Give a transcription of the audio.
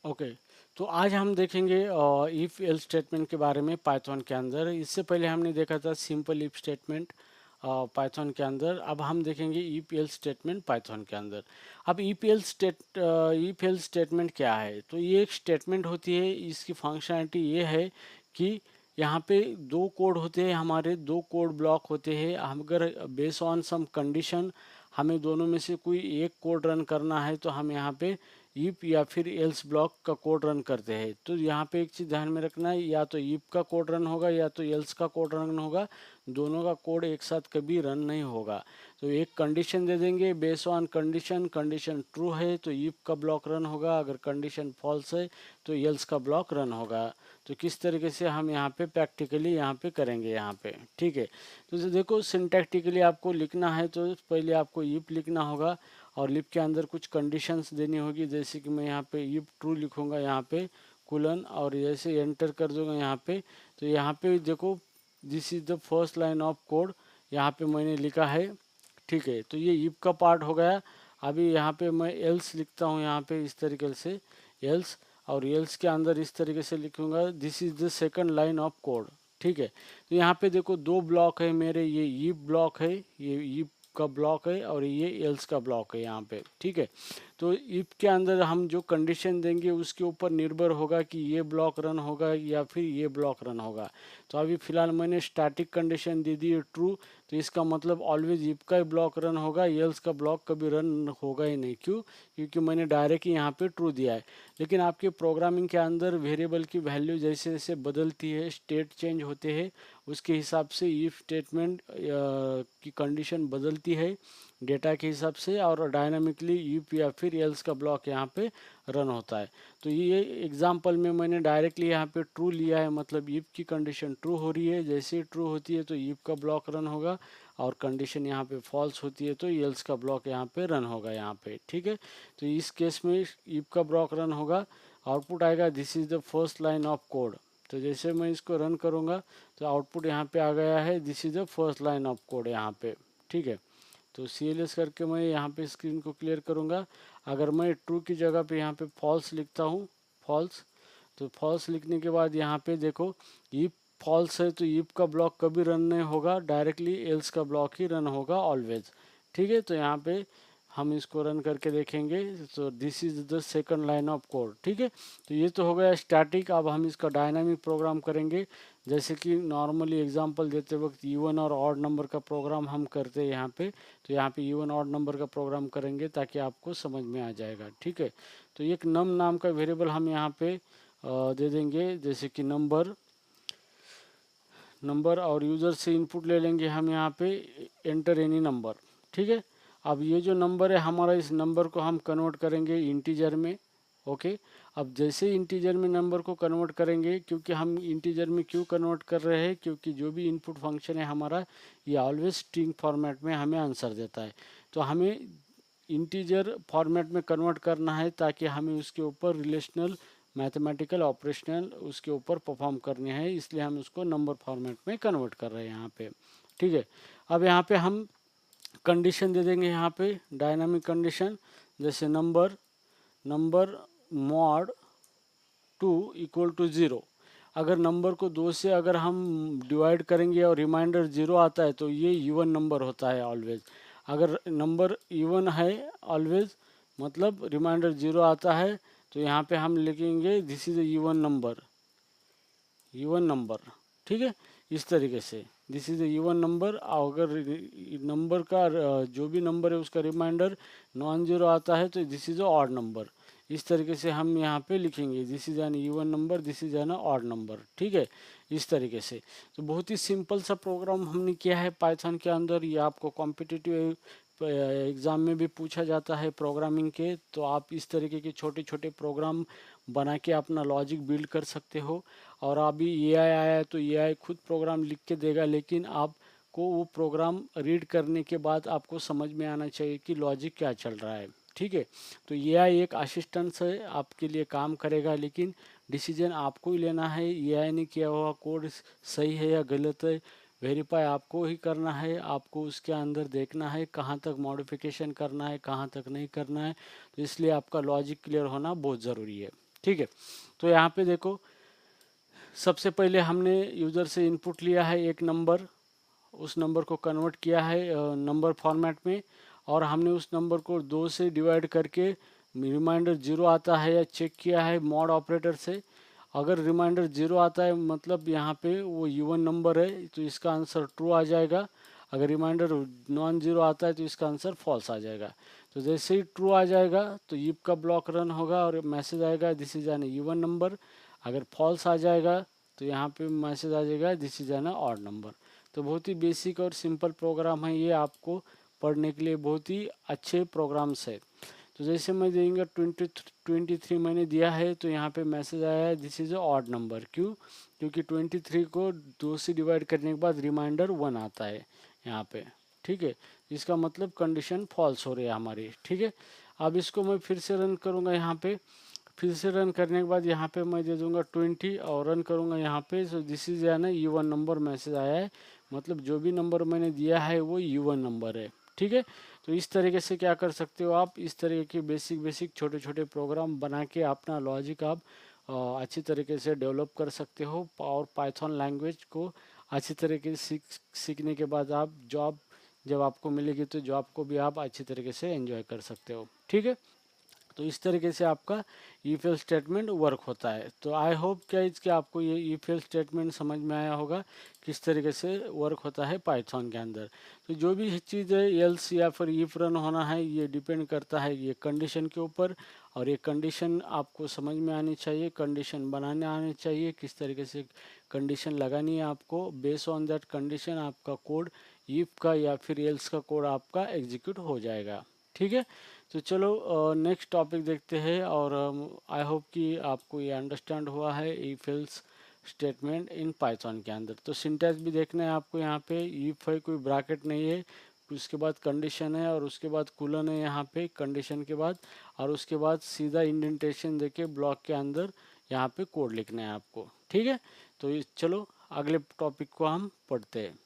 Okay. तो आज हम देखेंगे इफ़ एल्स स्टेटमेंट के बारे में पाइथन के अंदर। इससे पहले हमने देखा था सिंपल इफ स्टेटमेंट पाइथन के अंदर। अब हम देखेंगे इफ एल्स स्टेटमेंट पाइथन के अंदर। अब इफ एल्स स्टेटमेंट क्या है? तो ये एक स्टेटमेंट होती है, इसकी फंक्शनैलिटी ये है कि यहाँ पे दो कोड होते हैं, हमारे दो कोड ब्लॉक होते हैं। हम अगर बेस ऑन सम कंडीशन हमें दोनों में से कोई एक कोड रन करना है तो हम यहाँ पे इफ या फिर एल्स ब्लॉक का कोड रन करते हैं। तो यहाँ पे एक चीज़ ध्यान में रखना है, या तो इफ का कोड रन होगा या तो एल्स का कोड रन होगा। दोनों का कोड एक साथ कभी रन नहीं होगा। तो एक कंडीशन दे देंगे, base on condition, condition true है तो इफ का ब्लॉक रन होगा, अगर कंडीशन फॉल्स है तो एल्स का ब्लॉक रन होगा। तो किस तरीके से हम यहाँ पे प्रैक्टिकली यहाँ पे करेंगे यहाँ पे, ठीक है। तो देखो सिंटैक्टिकली आपको लिखना है तो पहले आपको इफ लिखना होगा और लिप के अंदर कुछ कंडीशंस देनी होगी। जैसे कि मैं यहाँ पे इफ ट्रू लिखूँगा यहाँ पे कुलन, और जैसे एंटर कर दूंगा यहाँ पे, तो यहाँ पे देखो this is the first line of code, यहाँ पे मैंने लिखा है, ठीक है। तो ये इफ का पार्ट हो गया। अभी यहाँ पे मैं एल्स लिखता हूँ यहाँ पे इस तरीके से एल्स, और एल्स के अंदर इस तरीके से लिखूँगा this is the second line of code, ठीक है। तो यहाँ पे देखो दो ब्लॉक है मेरे, ये इफ ब्लॉक है, ये इफ का ब्लॉक है, और ये एल्स का ब्लॉक है यहाँ पे, ठीक है। तो इफ के अंदर हम जो कंडीशन देंगे उसके ऊपर निर्भर होगा कि ये ब्लॉक रन होगा या फिर ये ब्लॉक रन होगा। तो अभी फिलहाल मैंने स्टैटिक कंडीशन दे दी है ट्रू, तो इसका मतलब ऑलवेज इफ का ही ब्लॉक रन होगा, एल्स का ब्लॉक कभी रन होगा ही नहीं। क्यों? क्योंकि मैंने डायरेक्ट यहाँ पे ट्रू दिया है। लेकिन आपके प्रोग्रामिंग के अंदर वेरिएबल की वैल्यू जैसे जैसे बदलती है, स्टेट चेंज होते हैं, उसके हिसाब से इफ स्टेटमेंट की कंडीशन बदलती है डेटा के हिसाब से, और डायनामिकली इफ या फिर एल्स का ब्लॉक यहाँ पे रन होता है। तो ये एग्जांपल में मैंने डायरेक्टली यहाँ पे ट्रू लिया है, मतलब इफ की कंडीशन ट्रू हो रही है, जैसे ही ट्रू होती है तो इफ का ब्लॉक रन होगा, और कंडीशन यहाँ पे फॉल्स होती है तो एल्स का ब्लॉक यहाँ पे रन होगा यहाँ पे, ठीक है। तो इस केस में इफ का ब्लॉक रन होगा, आउटपुट आएगा this is the first line of code. तो जैसे मैं इसको रन करूँगा तो आउटपुट यहाँ पे आ गया है this is the first line of code यहाँ पे, ठीक है। तो CLS करके मैं यहाँ पे स्क्रीन को क्लियर करूँगा। अगर मैं ट्रू की जगह पे यहाँ पे फॉल्स लिखता हूँ, फॉल्स, तो फॉल्स लिखने के बाद यहाँ पे देखो इफ फॉल्स है तो इफ का ब्लॉक कभी रन नहीं होगा, डायरेक्टली एल्स का ब्लॉक ही रन होगा ऑलवेज, ठीक है। तो यहाँ पे हम इसको रन करके देखेंगे तो this is the second line of code, ठीक है। तो ये तो हो गया स्टैटिक। अब हम इसका डायनामिक प्रोग्राम करेंगे, जैसे कि नॉर्मली एग्जांपल देते वक्त इवन और ऑड नंबर का प्रोग्राम हम करते हैं यहाँ पे। तो यहाँ पे इवन ऑड नंबर का प्रोग्राम करेंगे ताकि आपको समझ में आ जाएगा, ठीक है। तो एक नम नाम का वेरिएबल हम यहाँ पे दे देंगे, जैसे कि नंबर, नंबर, और यूज़र से इनपुट ले लेंगे हम यहाँ पे एंटर एनी नंबर, ठीक है। अब ये जो नंबर है हमारा, इस नंबर को हम कन्वर्ट करेंगे इंटीजर में, ओके। अब जैसे इंटीजर में नंबर को कन्वर्ट करेंगे, क्योंकि हम इंटीजर में क्यों कन्वर्ट कर रहे हैं, क्योंकि जो भी इनपुट फंक्शन है हमारा ये ऑलवेज स्ट्रिंग फॉर्मेट में हमें आंसर देता है। तो हमें इंटीजर फॉर्मेट में कन्वर्ट करना है ताकि हमें उसके ऊपर रिलेशनल मैथमेटिकल ऑपरेशनल उसके ऊपर परफॉर्म करने हैं, इसलिए हम उसको नंबर फॉर्मेट में कन्वर्ट कर रहे हैं यहाँ पे, ठीक है। अब यहाँ पे हम कंडीशन दे देंगे यहाँ पे डायनामिक कंडीशन, जैसे number, number mod 2 equal to 0। अगर नंबर को 2 से अगर हम डिवाइड करेंगे और रिमाइंडर 0 आता है तो ये इवन नंबर होता है ऑलवेज। अगर नंबर इवन है ऑलवेज, मतलब रिमाइंडर 0 आता है, तो यहाँ पे हम लिखेंगे this is even number, even number, ठीक है। इस तरीके से दिस इज इवन नंबर। अगर नंबर का जो भी नंबर है उसका रिमाइंडर नॉन जीरो आता है तो दिस इज ऑड नंबर। इस तरीके से हम यहाँ पे लिखेंगे this is an even number, this is an odd number, ठीक है। इस तरीके से तो बहुत ही सिंपल सा प्रोग्राम हमने किया है पाइथन के अंदर। ये आपको कॉम्पिटिटिव एग्ज़ाम में भी पूछा जाता है प्रोग्रामिंग के, तो आप इस तरीके के छोटे छोटे प्रोग्राम बना के अपना लॉजिक बिल्ड कर सकते हो। और अभी एआई आया है तो एआई खुद प्रोग्राम लिख के देगा, लेकिन आपको वो प्रोग्राम रीड करने के बाद आपको समझ में आना चाहिए कि लॉजिक क्या चल रहा है, ठीक है। तो एआई एक असिस्टेंट है, आपके लिए काम करेगा, लेकिन डिसीजन आपको ही लेना है। एआई ने किया हुआ कोड सही है या गलत है, वेरीफाई आपको ही करना है। आपको उसके अंदर देखना है कहाँ तक मॉडिफिकेशन करना है, कहाँ तक नहीं करना है। तो इसलिए आपका लॉजिक क्लियर होना बहुत ज़रूरी है, ठीक है। तो यहाँ पे देखो, सबसे पहले हमने यूज़र से इनपुट लिया है एक नंबर, उस नंबर को कन्वर्ट किया है नंबर फॉर्मेट में, और हमने उस नंबर को 2 से डिवाइड करके रिमाइंडर 0 आता है या चेक किया है मॉड ऑपरेटर से। अगर रिमाइंडर 0 आता है मतलब यहाँ पे वो इवन नंबर है, तो इसका आंसर ट्रू आ जाएगा। अगर रिमाइंडर नॉन जीरो आता है तो इसका आंसर फॉल्स आ जाएगा। तो जैसे ही ट्रू आ जाएगा तो इफ का ब्लॉक रन होगा और मैसेज आएगा this is an even number. अगर फॉल्स आ जाएगा तो यहाँ पे मैसेज आ जाएगा this is an odd number. तो बहुत ही बेसिक और सिंपल प्रोग्राम है ये, आपको पढ़ने के लिए बहुत ही अच्छे प्रोग्राम्स है। तो जैसे मैं देंगे 23 मैंने दिया है, तो यहाँ पे मैसेज आया है दिस इज ऑड नंबर। क्यों? क्योंकि 23 को 2 से डिवाइड करने के बाद रिमाइंडर 1 आता है यहाँ पे। ठीक है, इसका मतलब कंडीशन फॉल्स हो रही है हमारी। ठीक है, अब इसको मैं फिर से रन करूँगा। यहाँ पे फिर से रन करने के बाद यहाँ पे मैं दे दूंगा 20 और रन करूँगा यहाँ पे। सो दिस इज है ना इवन नंबर मैसेज आया है, मतलब जो भी नंबर मैंने दिया है वो इवन नंबर है। ठीक है, तो इस तरीके से क्या कर सकते हो आप, इस तरीके के बेसिक छोटे छोटे प्रोग्राम बना के अपना लॉजिक आप अच्छी तरीके से डेवलप कर सकते हो। और पाइथन लैंग्वेज को अच्छी तरीके से सीखने के बाद आप जॉब जब आपको मिलेगी तो जॉब को भी आप अच्छी तरीके से एंजॉय कर सकते हो। ठीक है, तो इस तरीके से आपका इफ एल्स स्टेटमेंट वर्क होता है। तो आई होप गाइस कि आपको ये इफ एल्स स्टेटमेंट समझ में आया होगा किस तरीके से वर्क होता है पाइथन के अंदर। तो जो भी चीज़ है एल्स या फिर इफ रन होना है ये डिपेंड करता है ये कंडीशन के ऊपर, और ये कंडीशन आपको समझ में आनी चाहिए, कंडीशन बनाने आनी चाहिए, किस तरीके से कंडीशन लगानी है आपको। बेस्ड ऑन दैट कंडीशन आपका कोड इफ का या फिर एल्स का कोड आपका एग्जीक्यूट हो जाएगा। ठीक है, तो चलो नेक्स्ट टॉपिक देखते हैं। और आई होप कि आपको ये अंडरस्टैंड हुआ है if else statement in Python के अंदर। तो सिंटैक्स भी देखना है आपको, यहाँ पे इफ है, कोई ब्रैकेट नहीं है, उसके बाद कंडीशन है और उसके बाद कुलन है यहाँ पे कंडीशन के बाद, और उसके बाद सीधा इंडेंटेशन देके ब्लॉक के अंदर यहाँ पे कोड लिखना है आपको। ठीक है, तो चलो अगले टॉपिक को हम पढ़ते हैं।